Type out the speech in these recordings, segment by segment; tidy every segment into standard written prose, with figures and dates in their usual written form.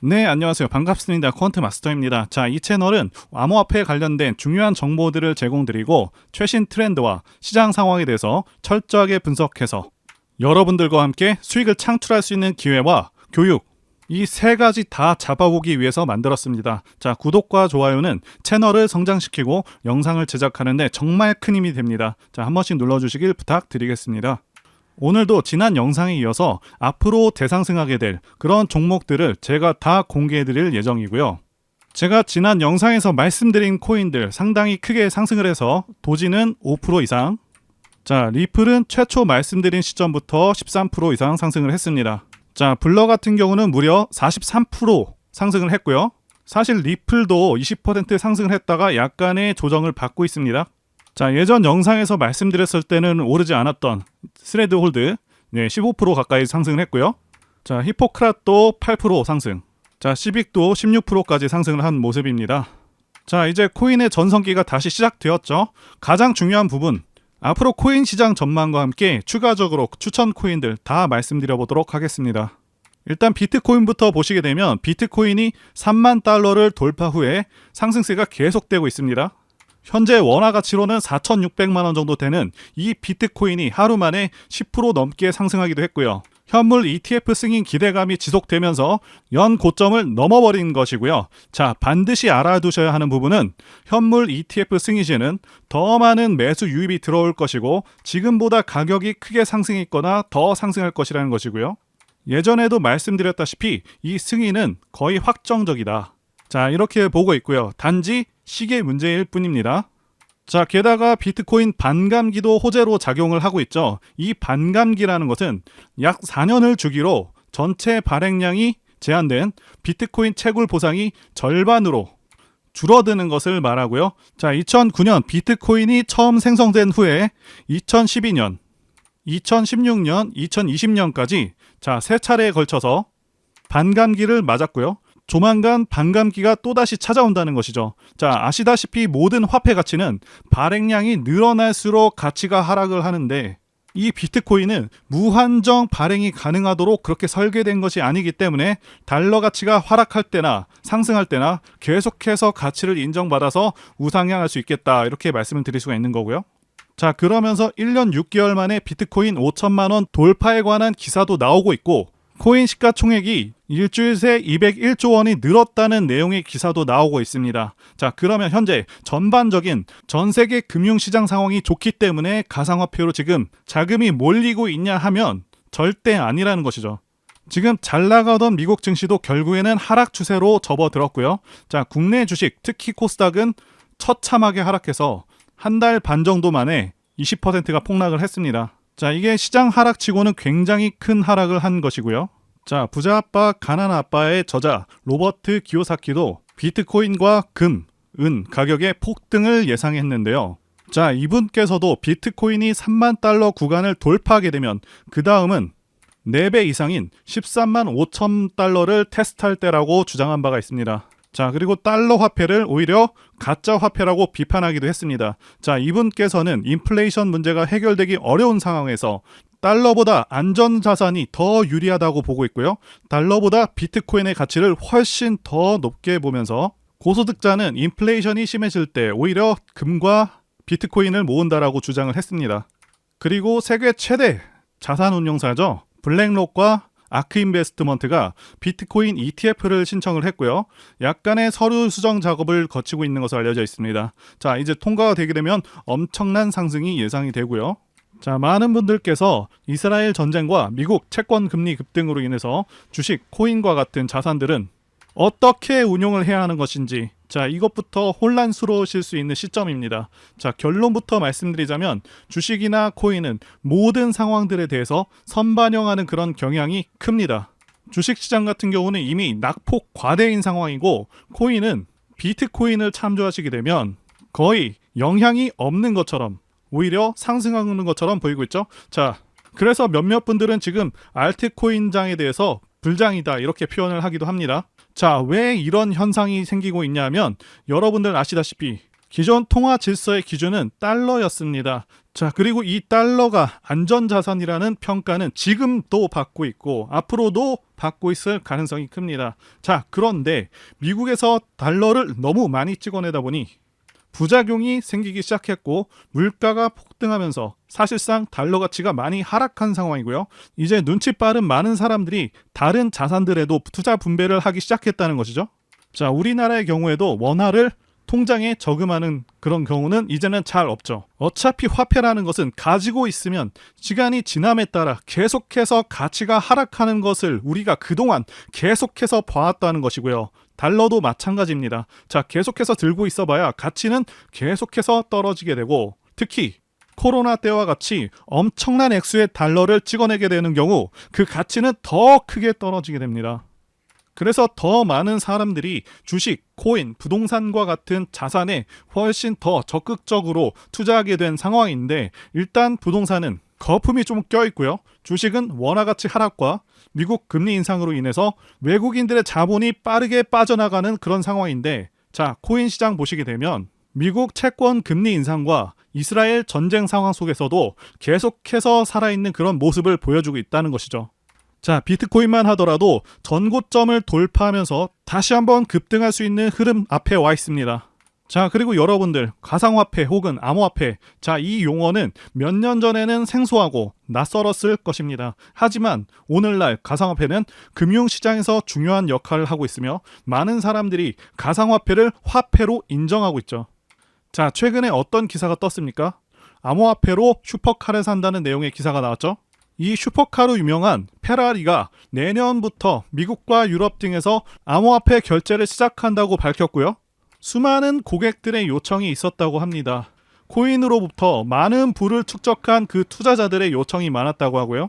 네, 안녕하세요. 반갑습니다. 퀀트 마스터입니다. 자, 이 채널은 암호화폐에 관련된 중요한 정보들을 제공드리고 최신 트렌드와 시장 상황에 대해서 철저하게 분석해서 여러분들과 함께 수익을 창출할 수 있는 기회와 교육, 이 세 가지 다 잡아보기 위해서 만들었습니다. 자, 구독과 좋아요는 채널을 성장시키고 영상을 제작하는데 정말 큰 힘이 됩니다. 자, 한 번씩 눌러주시길 부탁드리겠습니다. 오늘도 지난 영상에 이어서 앞으로 대상승하게 될 그런 종목들을 제가 다 공개해 드릴 예정이고요. 제가 지난 영상에서 말씀드린 코인들 상당히 크게 상승을 해서 도지는 5% 이상, 자, 리플은 최초 말씀드린 시점부터 13% 이상 상승을 했습니다. 자, 블러 같은 경우는 무려 43% 상승을 했고요. 사실 리플도 20% 상승을 했다가 약간의 조정을 받고 있습니다. 자, 예전 영상에서 말씀드렸을 때는 오르지 않았던 스레드 홀드 15% 가까이 상승을 했고요. 자, 히포크랏도 8% 상승, 자, 시빅도 16%까지 상승을 한 모습입니다. 자, 이제 코인의 전성기가 다시 시작되었죠. 가장 중요한 부분, 앞으로 코인 시장 전망과 함께 추가적으로 추천 코인들 다 말씀드려 보도록 하겠습니다. 일단 비트코인부터 보시게 되면 비트코인이 3만 달러를 돌파 후에 상승세가 계속되고 있습니다. 현재 원화 가치로는 4,600만 원 정도 되는 이 비트코인이 하루 만에 10% 넘게 상승하기도 했고요. 현물 ETF 승인 기대감이 지속되면서 연 고점을 넘어버린 것이고요. 자, 반드시 알아두셔야 하는 부분은 현물 ETF 승인 시에는 더 많은 매수 유입이 들어올 것이고 지금보다 가격이 크게 상승했거나 더 상승할 것이라는 것이고요. 예전에도 말씀드렸다시피 이 승인은 거의 확정적이다. 자, 이렇게 보고 있고요. 단지 시기의 문제일 뿐입니다. 자, 게다가 비트코인 반감기도 호재로 작용을 하고 있죠. 이 반감기라는 것은 약 4년을 주기로 전체 발행량이 제한된 비트코인 채굴 보상이 절반으로 줄어드는 것을 말하고요. 자, 2009년 비트코인이 처음 생성된 후에 2012년, 2016년, 2020년까지 자, 세 차례에 걸쳐서 반감기를 맞았고요. 조만간 반감기가 또다시 찾아온다는 것이죠. 자, 아시다시피 모든 화폐 가치는 발행량이 늘어날수록 가치가 하락을 하는데 이 비트코인은 무한정 발행이 가능하도록 그렇게 설계된 것이 아니기 때문에 달러 가치가 하락할 때나 상승할 때나 계속해서 가치를 인정받아서 우상향할 수 있겠다, 이렇게 말씀을 드릴 수가 있는 거고요. 자, 그러면서 1년 6개월 만에 비트코인 5천만 원 돌파에 관한 기사도 나오고 있고 코인 시가총액이 일주일 새 201조 원이 늘었다는 내용의 기사도 나오고 있습니다. 자, 그러면 현재 전반적인 전 세계 금융시장 상황이 좋기 때문에 가상화폐로 지금 자금이 몰리고 있냐 하면 절대 아니라는 것이죠. 지금 잘 나가던 미국 증시도 결국에는 하락 추세로 접어들었고요. 자, 국내 주식 특히 코스닥은 처참하게 하락해서 한 달 반 정도 만에 20%가 폭락을 했습니다. 자, 이게 시장 하락치고는 굉장히 큰 하락을 한 것이고요. 자, 부자 아빠 가난 아빠의 저자 로버트 기요사키도 비트코인과 금, 은 가격의 폭등을 예상했는데요. 자, 이분께서도 비트코인이 3만 달러 구간을 돌파하게 되면 그 다음은 4배 이상인 13만 5천 달러를 테스트할 때라고 주장한 바가 있습니다. 자, 그리고 달러 화폐를 오히려 가짜 화폐라고 비판하기도 했습니다. 자, 이분께서는 인플레이션 문제가 해결되기 어려운 상황에서 달러보다 안전자산이 더 유리하다고 보고 있고요. 달러보다 비트코인의 가치를 훨씬 더 높게 보면서 고소득자는 인플레이션이 심해질 때 오히려 금과 비트코인을 모은다라고 주장을 했습니다. 그리고 세계 최대 자산운용사죠. 블랙록과 아크인베스트먼트가 비트코인 ETF를 신청을 했고요. 약간의 서류 수정 작업을 거치고 있는 것으로 알려져 있습니다. 자, 이제 통과가 되게 되면 엄청난 상승이 예상이 되고요. 자, 많은 분들께서 이스라엘 전쟁과 미국 채권 금리 급등으로 인해서 주식, 코인과 같은 자산들은 어떻게 운용을 해야 하는 것인지, 자, 이것부터 혼란스러우실 수 있는 시점입니다. 자, 결론부터 말씀드리자면 주식이나 코인은 모든 상황들에 대해서 선반영하는 그런 경향이 큽니다. 주식시장 같은 경우는 이미 낙폭 과대인 상황이고 코인은 비트코인을 참조하시게 되면 거의 영향이 없는 것처럼 오히려 상승하는 것처럼 보이고 있죠. 자, 그래서 몇몇 분들은 지금 알트코인장에 대해서 불장이다, 이렇게 표현을 하기도 합니다. 자, 왜 이런 현상이 생기고 있냐면 여러분들 아시다시피 기존 통화 질서의 기준은 달러였습니다. 자, 그리고 이 달러가 안전자산이라는 평가는 지금도 받고 있고 앞으로도 받고 있을 가능성이 큽니다. 자, 그런데 미국에서 달러를 너무 많이 찍어내다 보니 부작용이 생기기 시작했고 물가가 폭등하면서 사실상 달러 가치가 많이 하락한 상황이고요. 이제 눈치 빠른 많은 사람들이 다른 자산들에도 투자 분배를 하기 시작했다는 것이죠. 자, 우리나라의 경우에도 원화를 통장에 저금하는 그런 경우는 이제는 잘 없죠. 어차피 화폐라는 것은 가지고 있으면 시간이 지남에 따라 계속해서 가치가 하락하는 것을 우리가 그동안 계속해서 봐왔다는 것이고요. 달러도 마찬가지입니다. 자, 계속해서 들고 있어봐야 가치는 계속해서 떨어지게 되고 특히 코로나 때와 같이 엄청난 액수의 달러를 찍어내게 되는 경우 그 가치는 더 크게 떨어지게 됩니다. 그래서 더 많은 사람들이 주식, 코인, 부동산과 같은 자산에 훨씬 더 적극적으로 투자하게 된 상황인데 일단 부동산은 거품이 좀 껴있고요. 주식은 원화 가치 하락과 미국 금리 인상으로 인해서 외국인들의 자본이 빠르게 빠져나가는 그런 상황인데 자, 코인 시장 보시게 되면 미국 채권 금리 인상과 이스라엘 전쟁 상황 속에서도 계속해서 살아있는 그런 모습을 보여주고 있다는 것이죠. 자, 비트코인만 하더라도 전고점을 돌파하면서 다시 한번 급등할 수 있는 흐름 앞에 와 있습니다. 자, 그리고 여러분들 가상화폐 혹은 암호화폐, 자, 이 용어는 몇 년 전에는 생소하고 낯설었을 것입니다. 하지만 오늘날 가상화폐는 금융시장에서 중요한 역할을 하고 있으며 많은 사람들이 가상화폐를 화폐로 인정하고 있죠. 자, 최근에 어떤 기사가 떴습니까? 암호화폐로 슈퍼카를 산다는 내용의 기사가 나왔죠. 이 슈퍼카로 유명한 페라리가 내년부터 미국과 유럽 등에서 암호화폐 결제를 시작한다고 밝혔고요. 수많은 고객들의 요청이 있었다고 합니다. 코인으로부터 많은 부를 축적한 그 투자자들의 요청이 많았다고 하고요.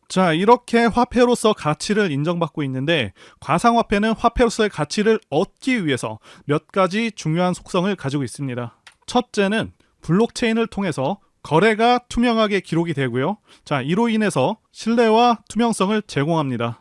자, 이렇게 화폐로서 가치를 인정받고 있는데 가상화폐는 화폐로서의 가치를 얻기 위해서 몇 가지 중요한 속성을 가지고 있습니다. 첫째는 블록체인을 통해서 거래가 투명하게 기록이 되고요. 자, 이로 인해서 신뢰와 투명성을 제공합니다.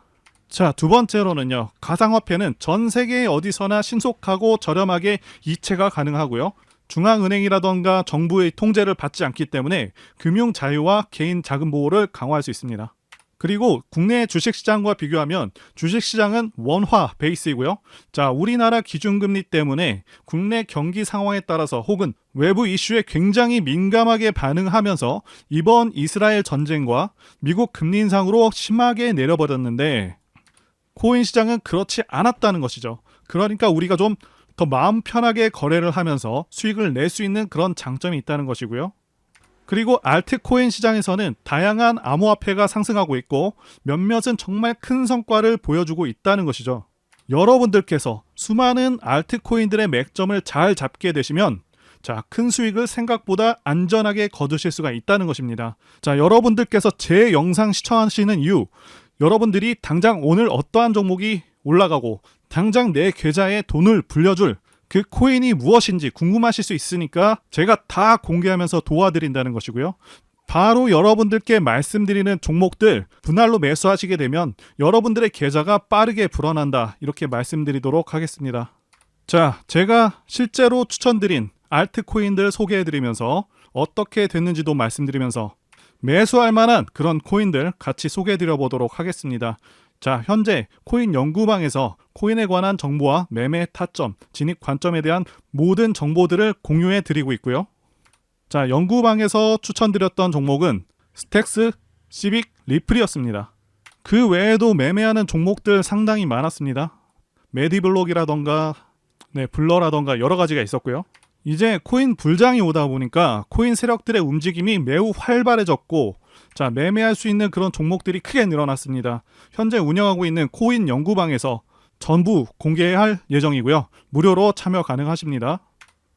자, 두 번째로는요. 가상화폐는 전 세계 어디서나 신속하고 저렴하게 이체가 가능하고요. 중앙은행이라던가 정부의 통제를 받지 않기 때문에 금융 자유와 개인 자금 보호를 강화할 수 있습니다. 그리고 국내 주식시장과 비교하면 주식시장은 원화 베이스이고요. 자, 우리나라 기준금리 때문에 국내 경기 상황에 따라서 혹은 외부 이슈에 굉장히 민감하게 반응하면서 이번 이스라엘 전쟁과 미국 금리 인상으로 심하게 내려버렸는데 코인 시장은 그렇지 않았다는 것이죠. 그러니까 우리가 좀 더 마음 편하게 거래를 하면서 수익을 낼 수 있는 그런 장점이 있다는 것이고요. 그리고 알트코인 시장에서는 다양한 암호화폐가 상승하고 있고 몇몇은 정말 큰 성과를 보여주고 있다는 것이죠. 여러분들께서 수많은 알트코인들의 맥점을 잘 잡게 되시면 자, 큰 수익을 생각보다 안전하게 거두실 수가 있다는 것입니다. 자, 여러분들께서 제 영상 시청하시는 이유, 여러분들이 당장 오늘 어떠한 종목이 올라가고 당장 내 계좌에 돈을 불려줄 그 코인이 무엇인지 궁금하실 수 있으니까 제가 다 공개하면서 도와드린다는 것이고요. 바로 여러분들께 말씀드리는 종목들 분할로 매수하시게 되면 여러분들의 계좌가 빠르게 불어난다, 이렇게 말씀드리도록 하겠습니다. 자, 제가 실제로 추천드린 알트코인들 소개해드리면서 어떻게 됐는지도 말씀드리면서 매수할 만한 그런 코인들 같이 소개해드려 보도록 하겠습니다. 자, 현재 코인 연구방에서 코인에 관한 정보와 매매 타점, 진입 관점에 대한 모든 정보들을 공유해 드리고 있고요. 자, 연구방에서 추천드렸던 종목은 스택스, 시빅, 리플이었습니다. 그 외에도 매매하는 종목들 상당히 많았습니다. 메디블록이라던가 블러라던가 여러 가지가 있었고요. 이제 코인 불장이 오다 보니까 코인 세력들의 움직임이 매우 활발해졌고 자, 매매할 수 있는 그런 종목들이 크게 늘어났습니다. 현재 운영하고 있는 코인 연구방에서 전부 공개할 예정이고요. 무료로 참여 가능하십니다.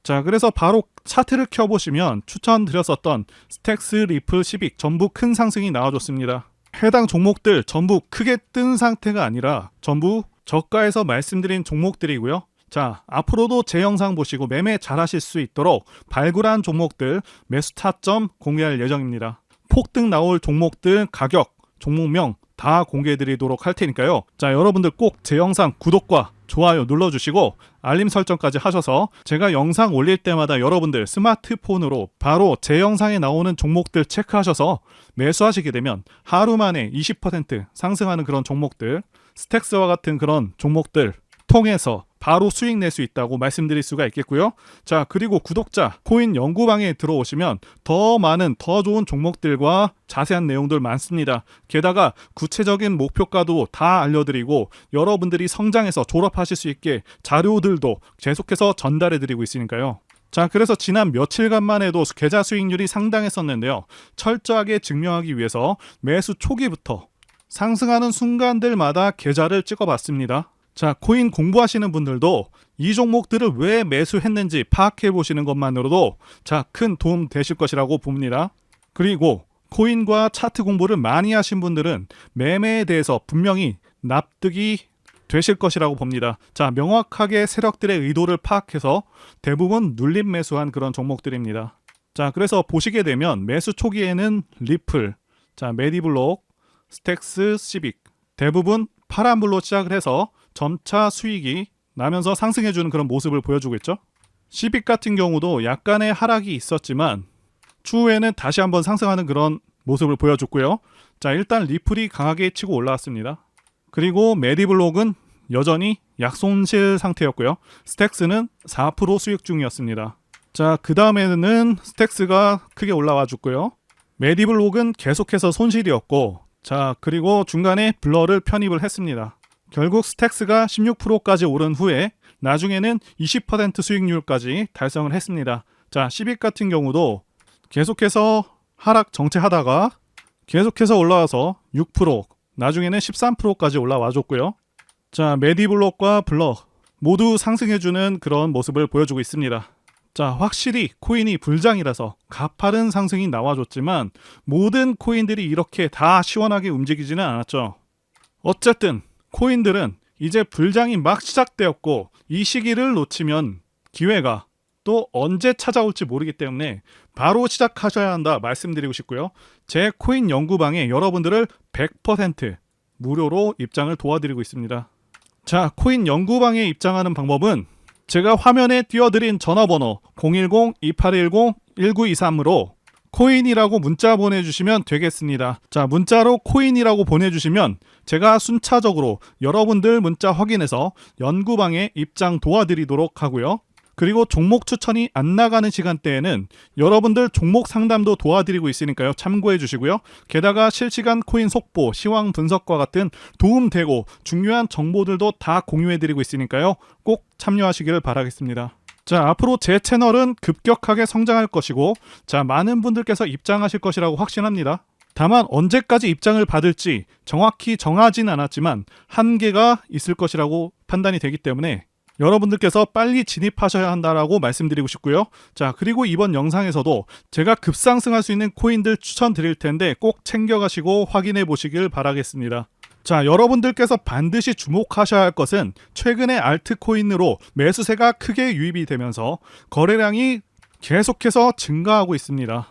자, 그래서 바로 차트를 켜보시면 추천드렸었던 스택스, 리플, 시빅 전부 큰 상승이 나와줬습니다. 해당 종목들 전부 크게 뜬 상태가 아니라 전부 저가에서 말씀드린 종목들이고요. 자, 앞으로도 제 영상 보시고 매매 잘 하실 수 있도록 발굴한 종목들 매수 타점 공개할 예정입니다. 폭등 나올 종목들 가격 종목명 다 공개해드리도록 할 테니까요. 자, 여러분들 꼭 제 영상 구독과 좋아요 눌러주시고 알림 설정까지 하셔서 제가 영상 올릴 때마다 여러분들 스마트폰으로 바로 제 영상에 나오는 종목들 체크하셔서 매수하시게 되면 하루 만에 20% 상승하는 그런 종목들, 스택스와 같은 그런 종목들 통해서 바로 수익 낼 수 있다고 말씀드릴 수가 있겠고요. 자, 그리고 구독자 코인 연구방에 들어오시면 더 많은 더 좋은 종목들과 자세한 내용들 많습니다. 게다가 구체적인 목표가도 다 알려드리고 여러분들이 성장해서 졸업하실 수 있게 자료들도 계속해서 전달해드리고 있으니까요. 자, 그래서 지난 며칠간만 해도 계좌 수익률이 상당했었는데요. 철저하게 증명하기 위해서 매수 초기부터 상승하는 순간들마다 계좌를 찍어봤습니다. 자, 코인 공부하시는 분들도 이 종목들을 왜 매수했는지 파악해 보시는 것만으로도 자, 큰 도움 되실 것이라고 봅니다. 그리고 코인과 차트 공부를 많이 하신 분들은 매매에 대해서 분명히 납득이 되실 것이라고 봅니다. 자, 명확하게 세력들의 의도를 파악해서 대부분 눌림 매수한 그런 종목들입니다. 자, 그래서 보시게 되면 매수 초기에는 리플, 자, 메디블록, 스택스, 시빅 대부분 파란불로 시작을 해서 점차 수익이 나면서 상승해주는 그런 모습을 보여주고 있죠. 시빅 같은 경우도 약간의 하락이 있었지만 추후에는 다시 한번 상승하는 그런 모습을 보여줬고요. 자, 일단 리플이 강하게 치고 올라왔습니다. 그리고 메디블록은 여전히 약손실 상태였고요. 스택스는 4% 수익 중이었습니다. 자, 그 다음에는 스택스가 크게 올라와 줬고요. 메디블록은 계속해서 손실이었고, 자, 그리고 중간에 블러를 편입을 했습니다. 결국 스택스가 16%까지 오른 후에 나중에는 20% 수익률까지 달성을 했습니다. 자, 시빅 같은 경우도 계속해서 하락 정체하다가 계속해서 올라와서 6%, 나중에는 13%까지 올라와 줬고요. 자, 메디블록과 블러 모두 상승해주는 그런 모습을 보여주고 있습니다. 자, 확실히 코인이 불장이라서 가파른 상승이 나와줬지만 모든 코인들이 이렇게 다 시원하게 움직이지는 않았죠. 어쨌든 코인들은 이제 불장이 막 시작되었고 이 시기를 놓치면 기회가 또 언제 찾아올지 모르기 때문에 바로 시작하셔야 한다 말씀드리고 싶고요. 제 코인 연구방에 여러분들을 100% 무료로 입장을 도와드리고 있습니다. 자, 코인 연구방에 입장하는 방법은 제가 화면에 띄워드린 전화번호 010-2810-1923으로 코인이라고 문자 보내주시면 되겠습니다. 자, 문자로 코인이라고 보내주시면 제가 순차적으로 여러분들 문자 확인해서 연구방에 입장 도와드리도록 하고요. 그리고 종목 추천이 안 나가는 시간대에는 여러분들 종목 상담도 도와드리고 있으니까요. 참고해 주시고요. 게다가 실시간 코인 속보, 시황 분석과 같은 도움되고 중요한 정보들도 다 공유해드리고 있으니까요. 꼭 참여하시기를 바라겠습니다. 자, 앞으로 제 채널은 급격하게 성장할 것이고, 자, 많은 분들께서 입장하실 것이라고 확신합니다. 다만 언제까지 입장을 받을지 정확히 정하진 않았지만 한계가 있을 것이라고 판단이 되기 때문에 여러분들께서 빨리 진입하셔야 한다라고 말씀드리고 싶고요. 자, 그리고 이번 영상에서도 제가 급상승할 수 있는 코인들 추천드릴 텐데 꼭 챙겨가시고 확인해 보시길 바라겠습니다. 자, 여러분들께서 반드시 주목하셔야 할 것은 최근에 알트코인으로 매수세가 크게 유입이 되면서 거래량이 계속해서 증가하고 있습니다.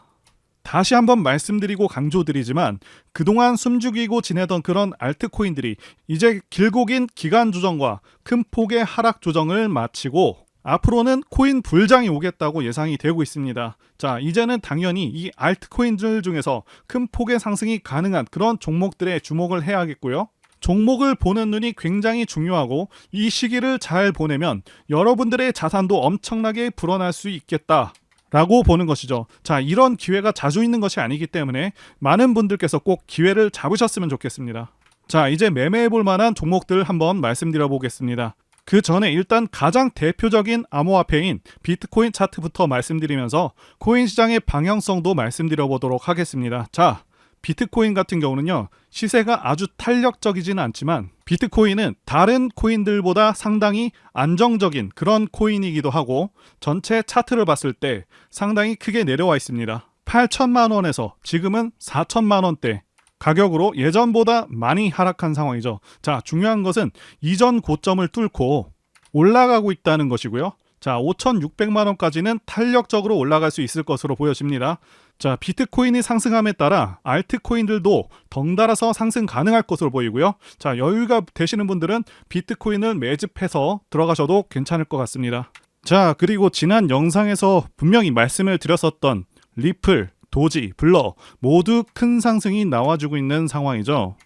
다시 한번 말씀드리고 강조드리지만 그동안 숨죽이고 지내던 그런 알트코인들이 이제 길고 긴 기간 조정과 큰 폭의 하락 조정을 마치고 앞으로는 코인 불장이 오겠다고 예상이 되고 있습니다. 자, 이제는 당연히 이 알트코인들 중에서 큰 폭의 상승이 가능한 그런 종목들에 주목을 해야겠고요. 종목을 보는 눈이 굉장히 중요하고 이 시기를 잘 보내면 여러분들의 자산도 엄청나게 불어날 수 있겠다 라고 보는 것이죠. 자, 이런 기회가 자주 있는 것이 아니기 때문에 많은 분들께서 꼭 기회를 잡으셨으면 좋겠습니다. 자, 이제 매매해 볼 만한 종목들 한번 말씀드려 보겠습니다. 그 전에 일단 가장 대표적인 암호화폐인 비트코인 차트부터 말씀드리면서 코인 시장의 방향성도 말씀드려 보도록 하겠습니다. 자, 비트코인 같은 경우는요, 시세가 아주 탄력적이지는 않지만 비트코인은 다른 코인들보다 상당히 안정적인 그런 코인이기도 하고 전체 차트를 봤을 때 상당히 크게 내려와 있습니다. 8천만 원에서 지금은 4천만 원대 가격으로 예전보다 많이 하락한 상황이죠. 자, 중요한 것은 이전 고점을 뚫고 올라가고 있다는 것이고요. 자, 5,600만 원까지는 탄력적으로 올라갈 수 있을 것으로 보여집니다. 자, 비트코인이 상승함에 따라 알트코인들도 덩달아서 상승 가능할 것으로 보이고요. 자, 여유가 되시는 분들은 비트코인을 매집해서 들어가셔도 괜찮을 것 같습니다. 자, 그리고 지난 영상에서 분명히 말씀을 드렸었던 리플, 도지, 블러 모두 큰 상승이 나와주고 있는 상황이죠.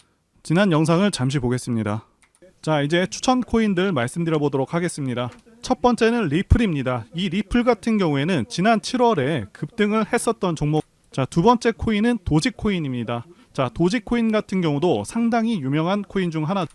지난 영상을 잠시 보겠습니다. 자, 이제 추천 코인들 말씀드려 보도록 하겠습니다. 첫 번째는 리플입니다. 이 리플 같은 경우에는 지난 7월에 급등을 했었던 종목. 자, 두 번째 코인은 도지코인입니다. 자, 도지코인 같은 경우도 상당히 유명한 코인 중 하나.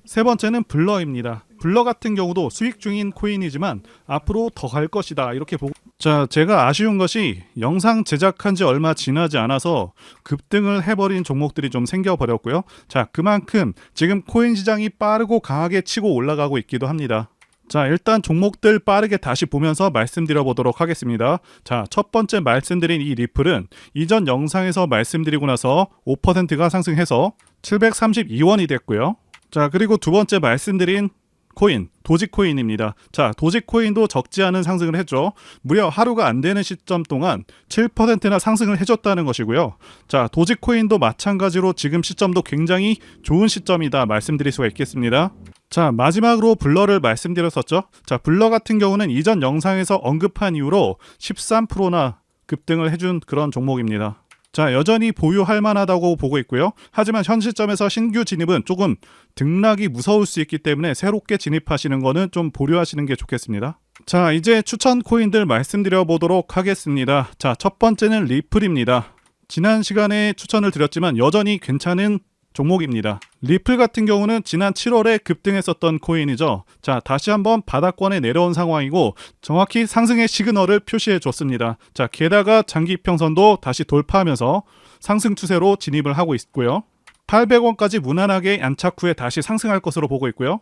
세 번째는 블러입니다. 블러 같은 경우도 수익 중인 코인이지만 앞으로 더 갈 것이다 이렇게 보고. 자, 제가 아쉬운 것이 영상 제작한 지 얼마 지나지 않아서 급등을 해버린 종목들이 좀 생겨버렸고요. 자, 그만큼 지금 코인 시장이 빠르고 강하게 치고 올라가고 있기도 합니다. 자, 일단 종목들 빠르게 다시 보면서 말씀드려 보도록 하겠습니다. 자, 첫 번째 말씀드린 이 리플은 이전 영상에서 말씀드리고 나서 5%가 상승해서 732원이 됐고요. 자, 그리고 두 번째 말씀드린 코인, 도지코인입니다. 자, 도지코인도 적지 않은 상승을 했죠. 무려 하루가 안 되는 시점 동안 7%나 상승을 해줬다는 것이고요. 자, 도지코인도 마찬가지로 지금 시점도 굉장히 좋은 시점이다 말씀드릴 수가 있겠습니다. 자, 마지막으로 블러를 말씀드렸었죠. 자, 블러 같은 경우는 이전 영상에서 언급한 이후로 13%나 급등을 해준 그런 종목입니다. 자, 여전히 보유할 만하다고 보고 있고요. 하지만 현 시점에서 신규 진입은 조금 등락이 무서울 수 있기 때문에 새롭게 진입하시는 거는 좀 보류하시는 게 좋겠습니다. 자, 이제 추천 코인들 말씀드려 보도록 하겠습니다. 자, 첫 번째는 리플입니다. 지난 시간에 추천을 드렸지만 여전히 괜찮은 종목입니다. 리플 같은 경우는 지난 7월에 급등했었던 코인이죠. 자, 다시 한번 바닥권에 내려온 상황이고 정확히 상승의 시그널을 표시해 줬습니다. 자, 게다가 장기 평선도 다시 돌파하면서 상승 추세로 진입을 하고 있고요. 800원까지 무난하게 안착 후에 다시 상승할 것으로 보고 있고요.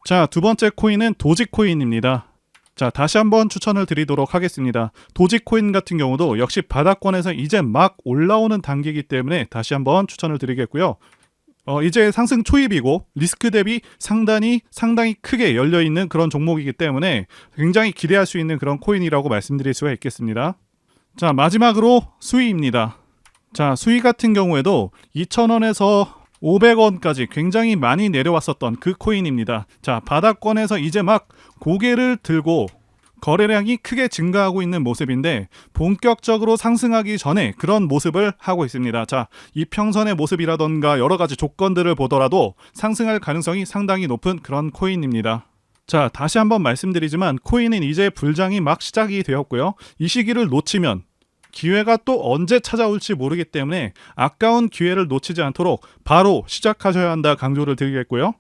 자, 두 번째 코인은 도지코인입니다. 자, 다시 한번 추천을 드리도록 하겠습니다. 도지코인 같은 경우도 역시 바닥권에서 이제 막 올라오는 단계이기 때문에 다시 한번 추천을 드리겠고요. 이제 상승 초입이고 리스크 대비 상당히 크게 열려있는 그런 종목이기 때문에 굉장히 기대할 수 있는 그런 코인이라고 말씀드릴 수가 있겠습니다. 자, 마지막으로 수위입니다. 자, 수위 같은 경우에도 2,000원에서 500원까지 굉장히 많이 내려왔었던 그 코인입니다. 자, 바닥권에서 이제 막 고개를 들고 거래량이 크게 증가하고 있는 모습인데 본격적으로 상승하기 전에 그런 모습을 하고 있습니다. 자, 이평선의 모습이라던가 여러 가지 조건들을 보더라도 상승할 가능성이 상당히 높은 그런 코인입니다. 자, 다시 한번 말씀드리지만 코인은 이제 불장이 막 시작이 되었고요. 이 시기를 놓치면 기회가 또 언제 찾아올지 모르기 때문에 아까운 기회를 놓치지 않도록 바로 시작하셔야 한다 강조를 드리겠고요.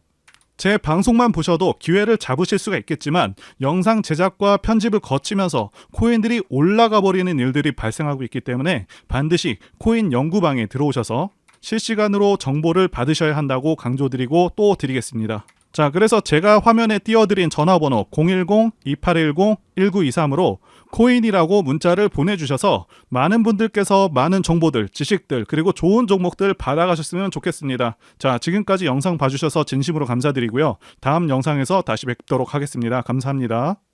제 방송만 보셔도 기회를 잡으실 수가 있겠지만 영상 제작과 편집을 거치면서 코인들이 올라가 버리는 일들이 발생하고 있기 때문에 반드시 코인 연구방에 들어오셔서 실시간으로 정보를 받으셔야 한다고 강조드리고 또 드리겠습니다. 자, 그래서 제가 화면에 띄워드린 전화번호 010-2810-1923으로 코인이라고 문자를 보내주셔서 많은 분들께서 많은 정보들, 지식들, 그리고 좋은 종목들 받아가셨으면 좋겠습니다. 자, 지금까지 영상 봐주셔서 진심으로 감사드리고요. 다음 영상에서 다시 뵙도록 하겠습니다. 감사합니다.